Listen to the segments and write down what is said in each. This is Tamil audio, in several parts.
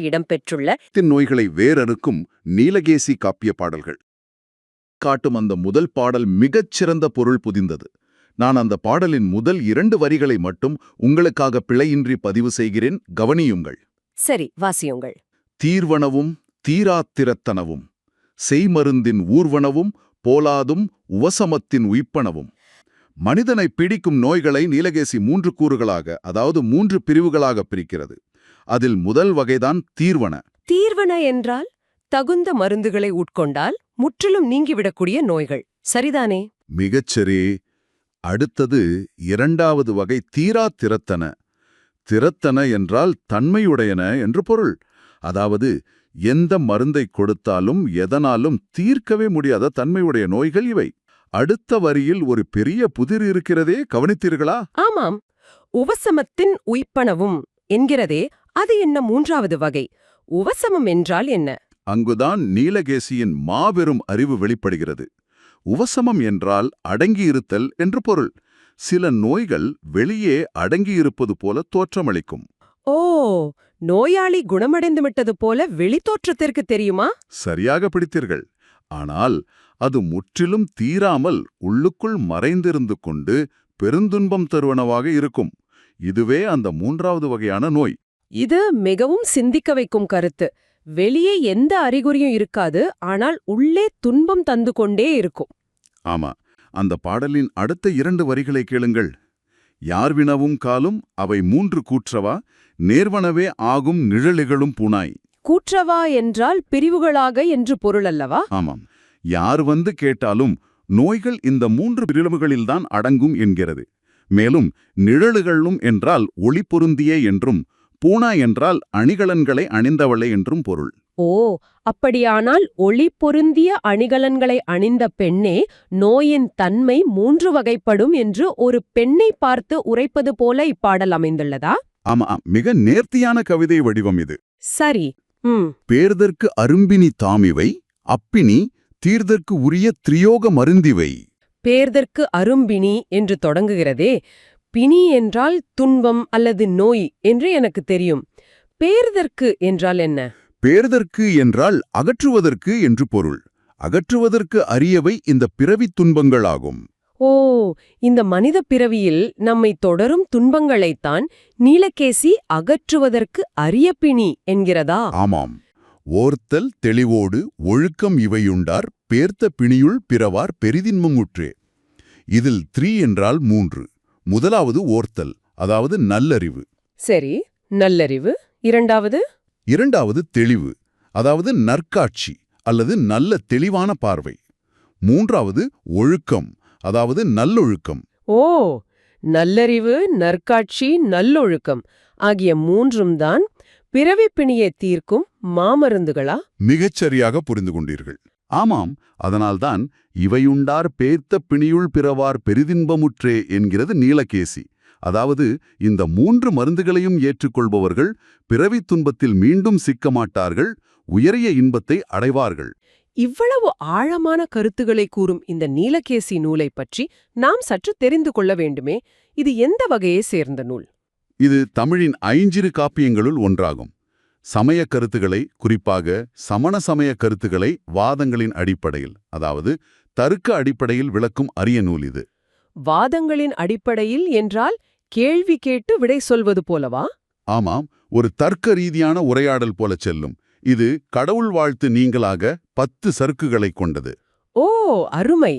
இடம்பெற்றுள்ள நோய்களை வேறறுக்கும் நீலகேசி காப்பிய பாடல்கள் காட்டும் அந்த முதல் பாடல் மிகச்சிறந்த பொருள் புதிந்தது. நான் அந்த பாடலின் முதல் 2 வரிகளை மட்டும் உங்களுக்காக பிழையின்றி பதிவு செய்கிறேன், கவனியுங்கள். சரி, வாசியுங்கள். தீர்வனவும் தீராத்திரத்தனவும் செய்மருந்தின் ஊர்வனவும் போலாதும் உவசமத்தின் உயிப்பனவும். மனிதனை பிடிக்கும் நோய்களை நீலகேசி 3 கூறுகளாக, அதாவது 3 பிரிவுகளாக பிரிக்கிறது. அதில் முதல் வகைதான் தீர்வன. தீர்வன என்றால் தகுந்த மருந்துகளை உட்கொண்டால் முற்றிலும் நீங்கிவிடக்கூடிய நோய்கள், சரிதானே? மிகச்சரி. அடுத்தது 2வது வகை தீராத்திரத்தன. திறத்தன என்றால் தன்மையுடையன என்று பொருள். அதாவது எந்த மருந்தை கொடுத்தாலும் எதனாலும் தீர்க்கவே முடியாத தன்மையுடைய நோய்கள் இவை. அடுத்த வரியில் ஒரு பெரிய புதிர் இருக்கிறதே, கவனித்தீர்களா? ஆமாம், உவசமத்தின் உயிப்பனவும் என்கிறதே, அது என்ன 3வது வகை? உவசமம் என்றால் என்ன? அங்குதான் நீலகேசியின் மாபெரும் அறிவு வெளிப்படுகிறது. உவசமம் என்றால் அடங்கியிருத்தல் என்று பொருள். சில நோய்கள் வெளியே அடங்கியிருப்பது போல தோற்றமளிக்கும். ஓ, நோயாளி குணமடைந்து விட்டது போல வெளித்தோற்றத்திற்கு தெரியுமா? சரியாக பிடித்தீர்கள். ஆனால் அது முற்றிலும் தீராமல் உள்ளுக்குள் மறைந்திருந்து கொண்டு பெருந்துன்பம் தருவனவாக இருக்கும். இதுவே அந்த 3வது வகையான நோய். இது மிகவும் சிந்திக்க வைக்கும் கருத்து. வெளியே எந்த அறிகுறியும் இருக்காது, ஆனால் உள்ளே துன்பம் தந்து கொண்டே இருக்கும். ஆமா, அந்த பாடலின் அடுத்த 2 வரிகளை கேளுங்கள். யார்வினவும் காலும் அவை 3 கூற்றவா நேர்வனவே ஆகும் நிழலிகளும் பூனாய். கூற்றவா என்றால் பிரிவுகளாக என்று பொருள் அல்லவா? ஆமாம், யார் வந்து கேட்டாலும் நோய்கள் இந்த 3 பிரிவுகளில்தான் அடங்கும் என்கிறது. மேலும் நிழலுகளும் என்றால் ஒளி பொருந்திய என்றும், பூனா என்றால் அணிகலன்களை அணிந்தவளே என்றும் பொருள். ஓ, அப்படியானால் ஒளி பொருந்திய அணிகலன்களை அணிந்த பெண்ணே நோயின் தன்மை 3 வகைப்படும் என்று ஒரு பெண்ணை பார்த்து உரைப்பது போல இப்பாடல் அமைந்துள்ளதா? ஆமா, மிக நேர்த்தியான கவிதை வடிவம் இது. சரி. பேர்தற்கு அரும்பினி தாமிவை, அப்பினி தீர்தற்கு உரிய திரியோக மருந்திவை. பேர்தற்கு அரும்பினி என்று தொடங்குகிறதே, பிணி என்றால் துன்பம் அல்லது நோய் என்று எனக்கு தெரியும். பேர்தற்கு என்றால் என்ன? பேர்தற்கு என்றால் அகற்றுவதற்கு என்று பொருள். அகற்றுவதற்கு அரியவை இந்த பிறவித் துன்பங்களாகும். ஓ, இந்த மனித பிறவியில் நம்மை தொடரும் துன்பங்களைத்தான் நீலகேசி அகற்றுவதற்கு அரிய பிணி என்கிறதா? ஆமாம். ஓர்த்தல் தெளிவோடு ஒழுக்கம் இவையுண்டார் பேர்த்த பிணியுள் பிறவார் பெரிதின்மமுற்றே. இதில் 3 என்றால் 3. முதலாவது ஓர்த்தல், அதாவது நல்லறிவு. சரி, நல்லறிவு. இரண்டாவது தெளிவு, அதாவது நற்காட்சி அல்லது நல்ல தெளிவான பார்வை. 3வது ஒழுக்கம், அதாவது நல்லொழுக்கம். ஓ, நல்லறிவு, நற்காட்சி, நல்லொழுக்கம் ஆகிய 3ம் தான் பிறவிப் பிணியை தீர்க்கும் மாமருந்துகளா? மிகச்சரியாக புரிந்து கொண்டீர்கள். ஆமாம், அதனால்தான் இவையுண்டார் பேர்த்த பிணியுள் பிறவார் பெரிதின்பமுற்றே என்கிறது நீலகேசி. அதாவது இந்த 3 மருந்துகளையும் ஏற்றுக்கொள்பவர்கள் பிறவித் துன்பத்தில் மீண்டும் சிக்க மாட்டார்கள், உயரிய இன்பத்தை அடைவார்கள். இவ்வளவு ஆழமான கருத்துக்களை கூறும் இந்த நீலகேசி நூலை பற்றி நாம் சற்று தெரிந்து கொள்ள வேண்டுமே. இது எந்த வகையை சேர்ந்த நூல்? இது தமிழின் 5 காப்பியங்களுள் ஒன்றாகும். சமய கருத்துக்களை, குறிப்பாக சமண சமய கருத்துக்களை வாதங்களின் அடிப்படையில், அதாவது தருக்க அடிப்படையில் விளக்கும் அரிய நூல் இது. வாதங்களின் அடிப்படையில் என்றால் கேள்வி கேட்டு விடை சொல்வது போலவா? ஆமாம், ஒரு தர்க்க ரீதியான உரையாடல் போல செல்லும். இது கடவுள் வாழ்த்து நீங்களாக 10 சறுக்குகளை கொண்டது. ஓ, அருமை.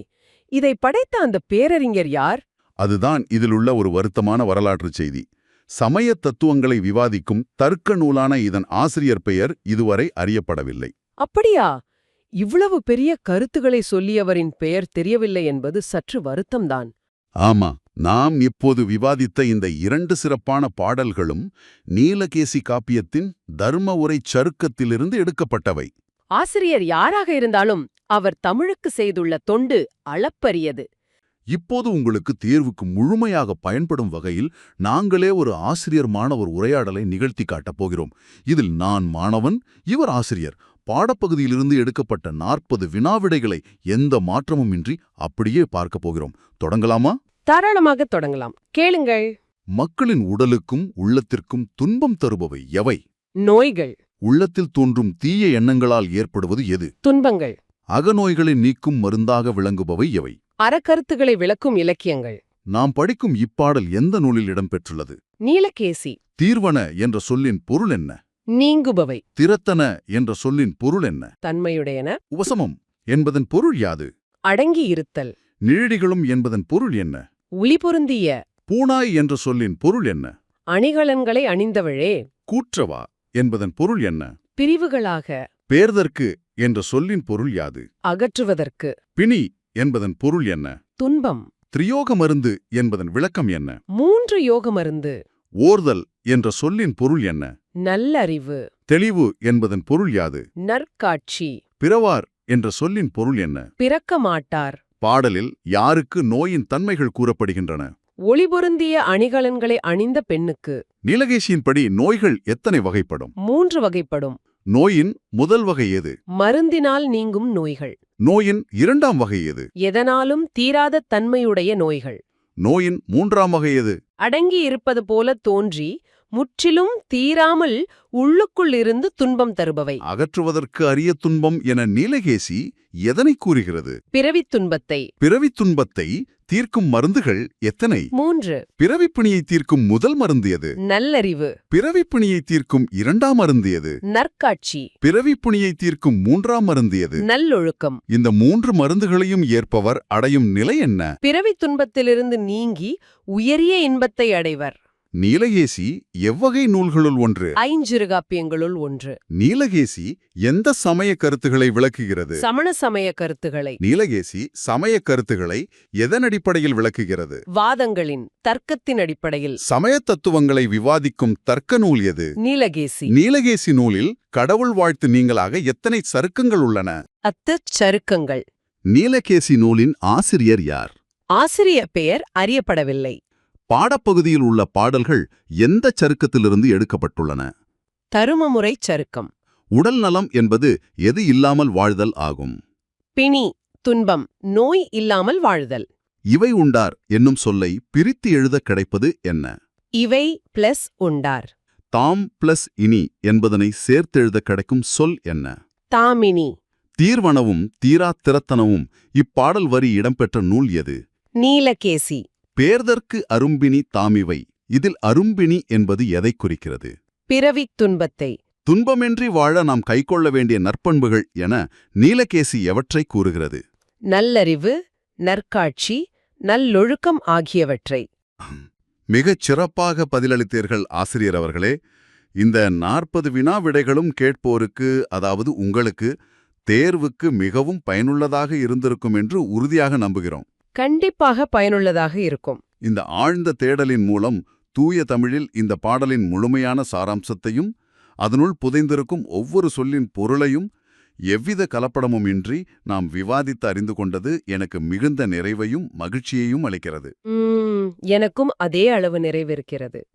இதை படைத்த அந்த பேரறிஞர் யார்? அதுதான் இதிலுள்ள ஒரு வருத்தமான வரலாற்று செய்தி. சமய தத்துவங்களை விவாதிக்கும் தர்க்க நூலான இதன் ஆசிரியர் பெயர் இதுவரை அறியப்படவில்லை. அப்படியா? இவ்வளவு பெரிய கருத்துக்களை சொல்லியவரின் பெயர் தெரியவில்லை என்பது சற்று வருத்தம்தான். ஆமா, நாம் இப்போது விவாதித்த இந்த 2 சிறப்பான பாடல்களும் நீலகேசி காப்பியத்தின் தர்ம உரை சருக்கத்திலிருந்து எடுக்கப்பட்டவை. ஆசிரியர் யாராக இருந்தாலும் அவர் தமிழுக்கு செய்துள்ள தொண்டு அளப்பரியது. இப்போது உங்களுக்கு தேர்வுக்கு முழுமையாக பயன்படும் வகையில் நாங்களே ஒரு ஆசிரியர் மாணவர் உரையாடலை நிகழ்த்தி காட்டப் போகிறோம். இதில் நான் மாணவன், இவர் ஆசிரியர். பாடப்பகுதியிலிருந்து எடுக்கப்பட்ட 40 வினாவிடைகளை எந்த மாற்றமும் இன்றி அப்படியே பார்க்க போகிறோம். தொடங்கலாமா? தாராளமாக தொடங்கலாம். கேளுங்கள். மக்களின் உடலுக்கும் உள்ளத்திற்கும் துன்பம் தருபவை எவை? நோய்கள். உள்ளத்தில் தோன்றும் தீய எண்ணங்களால் ஏற்படுவது எது? துன்பங்கள். அகநோய்களை நீக்கும் மருந்தாக விளங்குபவை எவை? அறக்கருத்துகளை விளக்கும் இலக்கியங்கள். நாம் படிக்கும் இப்பாடல் எந்த நூலில் இடம்பெற்றுள்ளது? நீலகேசி. தீர்வன என்ற சொல்லின் பொருள் என்ன? நீங்குபவை. திறத்தன என்ற சொல்லின் பொருள் என்ன? தன்மையுடையன. உவசமம் என்பதன் பொருள் யாது? அடங்கி இருத்தல். நிழடிகளும் என்பதன் பொருள் என்ன? ஒளிபொருந்திய. பூனாய் என்ற சொல்லின் பொருள் என்ன? அணிகலன்களை அணிந்தவளே. கூற்றவா என்பதன் பொருள் என்ன? பிரிவுகளாக. பேர்தற்கு என்ற சொல்லின் பொருள் யாது? அகற்றுவதற்கு. பிணி என்பதன் பொருள் என்ன? துன்பம். திரியோக மருந்து என்பதன் விளக்கம் என்ன? 3 யோக மருந்து. ஓர்தல் என்ற சொல்லின் பொருள் என்ன? நல்லறிவு. தெளிவு என்பதன் பொருள் யாது? நற்காட்சி. பிறவார் என்ற சொல்லின் பொருள் என்ன? பிறக்க மாட்டார். பாடலில் யாருக்கு நோயின் தன்மைகள் கூறப்படுகின்றன? ஒளிபொருந்திய அணிகலன்களை அணிந்த பெண்ணுக்கு. நீலகேசியின்படி நோய்கள் எத்தனை வகைப்படும்? 3 வகைப்படும். நோயின் முதல் வகை எது? மருந்தினால் நீங்கும் நோய்கள். நோயின் 2ஆம் வகை எது? எதனாலும் தீராத தன்மையுடைய நோய்கள். நோயின் 3ஆம் வகை எது? அடங்கி இருப்பது போல தோன்றி முற்றிலும் தீராமல் உள்ளுக்குள் இருந்து துன்பம் தருபவை. அகற்றுவதற்கு அரிய துன்பம் என நீலகேசி எதனை கூறுகிறது? பிறவித் துன்பத்தை. பிறவித் துன்பத்தை தீர்க்கும் மருந்துகள் எத்தனை? 3. பிறவிப்பிணியை தீர்க்கும் முதல் மருந்து எது? நல்லறிவு. பிறவிப்பிணியை தீர்க்கும் 2ஆம் மருந்து எது? நற்காட்சி. பிறவிப்பிணியை தீர்க்கும் 3ஆம் மருந்து எது? நல்லொழுக்கம். இந்த 3 மருந்துகளையும் ஏற்பவர் அடையும் நிலை என்ன? பிறவித் துன்பத்திலிருந்து நீங்கி உயரிய இன்பத்தை அடைவர். நீலகேசி எவ்வகை நூல்களுள் ஒன்று? ஐஞ்சிறுகாப்பியங்களுள் ஒன்று. நீலகேசி எந்த சமய கருத்துகளை விளக்குகிறது? சமண சமய கருத்துகளை. நீலகேசி சமய கருத்துகளை எதன் அடிப்படையில் விளக்குகிறது? வாதங்களின், தர்க்கத்தின் அடிப்படையில். சமய தத்துவங்களை விவாதிக்கும் தர்க்க நூல் எது? நீலகேசி. நீலகேசி நூலில் கடவுள் வாழ்த்து நீங்களாக எத்தனை சருக்கங்கள் உள்ளன? சருக்கங்கள். நீலகேசி நூலின் ஆசிரியர் யார்? ஆசிரிய பெயர் அறியப்படவில்லை. பாடப்பகுதியில் உள்ள பாடல்கள் எந்த சருக்கத்திலிருந்து எடுக்கப்பட்டுள்ளன? தருமமுறை சருக்கம். உடல் நலம் என்பது எது இல்லாமல் வாழ்தல் ஆகும்? பிணி, துன்பம், நோய் இல்லாமல் வாழ்தல். இவை உண்டார் என்னும் சொல்லை பிரித்து எழுத கிடைப்பது என்ன? இவை பிளஸ் உண்டார். தாம் பிளஸ் இனி என்பதனை சேர்த்தெழுத கிடைக்கும் சொல் என்ன? தாமினி. தீர்வனவும் தீரா திறத்தனவும் இப்பாடல் வரி இடம்பெற்ற நூல் எது? நீலகேசி. பேர்தற்கு அரும்பினி தாமிவை. இதில் அரும்பினி என்பது எதை குறிக்கிறது? பிறவித் துன்பத்தை. துன்பமின்றி வாழ நாம் கைக்கொள்ள வேண்டிய நற்பண்புகள் என நீலகேசி எவற்றை கூறுகிறது? நல்லறிவு, நற்காட்சி, நல்லொழுக்கம் ஆகியவற்றை. மிகச் சிறப்பாக பதிலளித்தீர்கள் ஆசிரியர் அவர்களே. இந்த 40 வினா விடைகளும் கேட்போருக்கு, அதாவது உங்களுக்கு, தேர்வுக்கு மிகவும் பயனுள்ளதாக இருந்திருக்கும் என்று உறுதியாக நம்புகிறோம். கண்டிப்பாக பயனுள்ளதாக இருக்கும். இந்த ஆழ்ந்த தேடலின் மூலம் தூய தமிழில் இந்த பாடலின் முழுமையான சாராம்சத்தையும் அதனுள் புதைந்திருக்கும் ஒவ்வொரு சொல்லின் பொருளையும் எவ்வித கலப்படமும் இன்றி நாம் விவாதித்து அறிந்து கொண்டது எனக்கு மிகுந்த நிறைவையும் மகிழ்ச்சியையும் அளிக்கிறது. எனக்கும் அதே அளவு நிறைவிருக்கிறது.